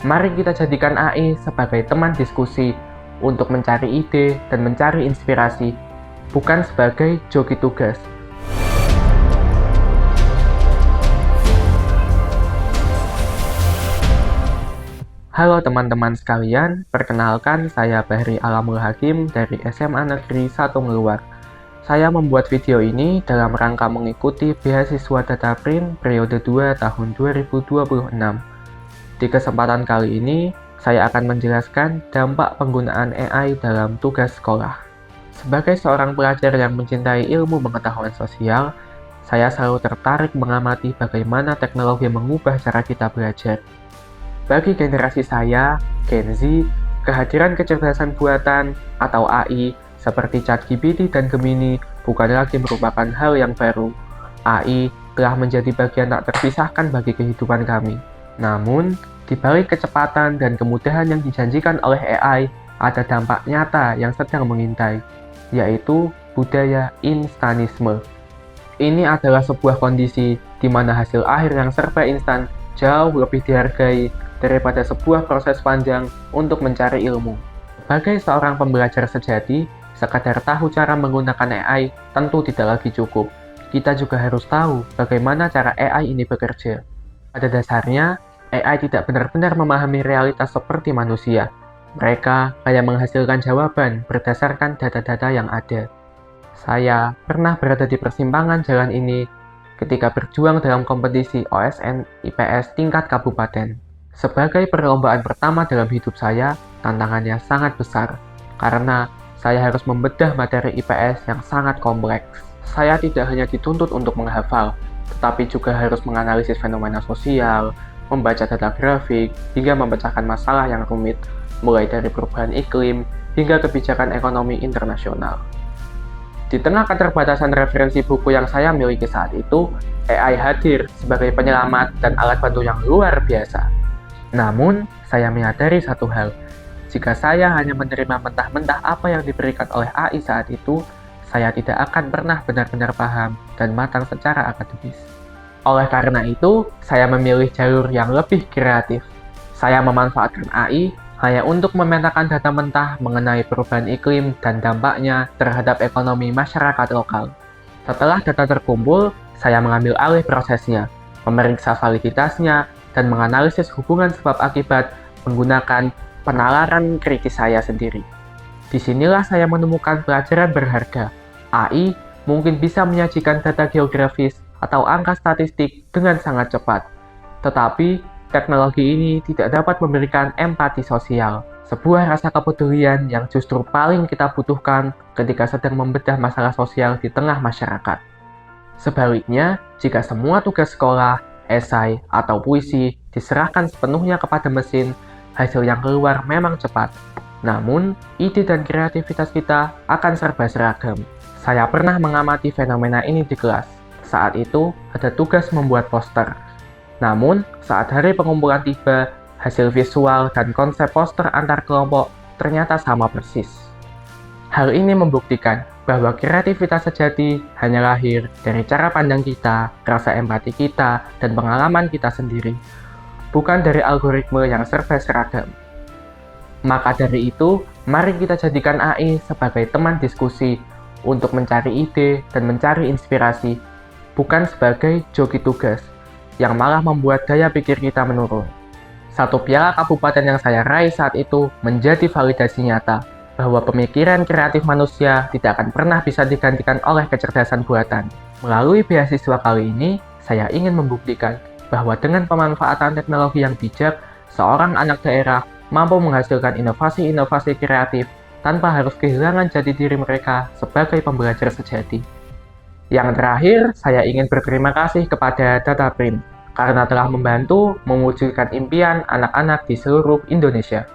Mari kita jadikan AI sebagai teman diskusi untuk mencari ide dan mencari inspirasi, bukan sebagai joki tugas. Halo teman-teman sekalian, perkenalkan saya Bahri Alamul Hakim dari SMA Negeri 1 Ngeluar. Saya membuat video ini dalam rangka mengikuti beasiswa Data Print periode 2 tahun 2026. Di kesempatan kali ini, saya akan menjelaskan dampak penggunaan AI dalam tugas sekolah. Sebagai seorang pelajar yang mencintai ilmu pengetahuan sosial, saya selalu tertarik mengamati bagaimana teknologi mengubah cara kita belajar. Bagi generasi saya, Gen Z, kehadiran kecerdasan buatan atau AI seperti ChatGPT dan Gemini bukan lagi merupakan hal yang baru. AI telah menjadi bagian tak terpisahkan bagi kehidupan kami. Namun, di balik kecepatan dan kemudahan yang dijanjikan oleh AI, ada dampak nyata yang sedang mengintai, yaitu budaya instanisme. Ini adalah sebuah kondisi di mana hasil akhir yang serba instan jauh lebih dihargai daripada sebuah proses panjang untuk mencari ilmu. Sebagai seorang pembelajar sejati, sekadar tahu cara menggunakan AI tentu tidak lagi cukup. Kita juga harus tahu bagaimana cara AI ini bekerja. Pada dasarnya, AI tidak benar-benar memahami realitas seperti manusia. Mereka hanya menghasilkan jawaban berdasarkan data-data yang ada. Saya pernah berada di persimpangan jalan ini ketika berjuang dalam kompetisi OSN IPS tingkat kabupaten. Sebagai perlombaan pertama dalam hidup saya, tantangannya sangat besar karena saya harus membedah materi IPS yang sangat kompleks. Saya tidak hanya dituntut untuk menghafal, tetapi juga harus menganalisis fenomena sosial, membaca data grafik, hingga memecahkan masalah yang rumit, mulai dari perubahan iklim hingga kebijakan ekonomi internasional. Di tengah keterbatasan referensi buku yang saya miliki saat itu, AI hadir sebagai penyelamat dan alat bantu yang luar biasa. Namun, saya menyadari satu hal, jika saya hanya menerima mentah-mentah apa yang diberikan oleh AI saat itu, saya tidak akan pernah benar-benar paham dan matang secara akademis. Oleh karena itu, saya memilih jalur yang lebih kreatif. Saya memanfaatkan AI hanya untuk memetakan data mentah mengenai perubahan iklim dan dampaknya terhadap ekonomi masyarakat lokal. Setelah data terkumpul, saya mengambil alih prosesnya, memeriksa validitasnya, dan menganalisis hubungan sebab akibat menggunakan penalaran kritis saya sendiri. Disinilah saya menemukan pelajaran berharga. AI mungkin bisa menyajikan data geografis atau angka statistik dengan sangat cepat. Tetapi, teknologi ini tidak dapat memberikan empati sosial, sebuah rasa kepedulian yang justru paling kita butuhkan ketika sedang membedah masalah sosial di tengah masyarakat. Sebaliknya, jika semua tugas sekolah, esai, atau puisi diserahkan sepenuhnya kepada mesin, hasil yang keluar memang cepat. Namun, ide dan kreativitas kita akan serba seragam. Saya pernah mengamati fenomena ini di kelas. Saat itu, ada tugas membuat poster. Namun, saat hari pengumpulan tiba, hasil visual dan konsep poster antar kelompok ternyata sama persis. Hal ini membuktikan bahwa kreativitas sejati hanya lahir dari cara pandang kita, rasa empati kita, dan pengalaman kita sendiri, bukan dari algoritma yang serba seragam. Maka dari itu, mari kita jadikan AI sebagai teman diskusi untuk mencari ide dan mencari inspirasi, bukan sebagai joki tugas, yang malah membuat daya pikir kita menurun. Satu piala kabupaten yang saya raih saat itu menjadi validasi nyata bahwa pemikiran kreatif manusia tidak akan pernah bisa digantikan oleh kecerdasan buatan. Melalui beasiswa kali ini, saya ingin membuktikan bahwa dengan pemanfaatan teknologi yang bijak, seorang anak daerah mampu menghasilkan inovasi-inovasi kreatif tanpa harus kehilangan jati diri mereka sebagai pembelajar sejati. Yang terakhir, saya ingin berterima kasih kepada Data Print karena telah membantu mewujudkan impian anak-anak di seluruh Indonesia.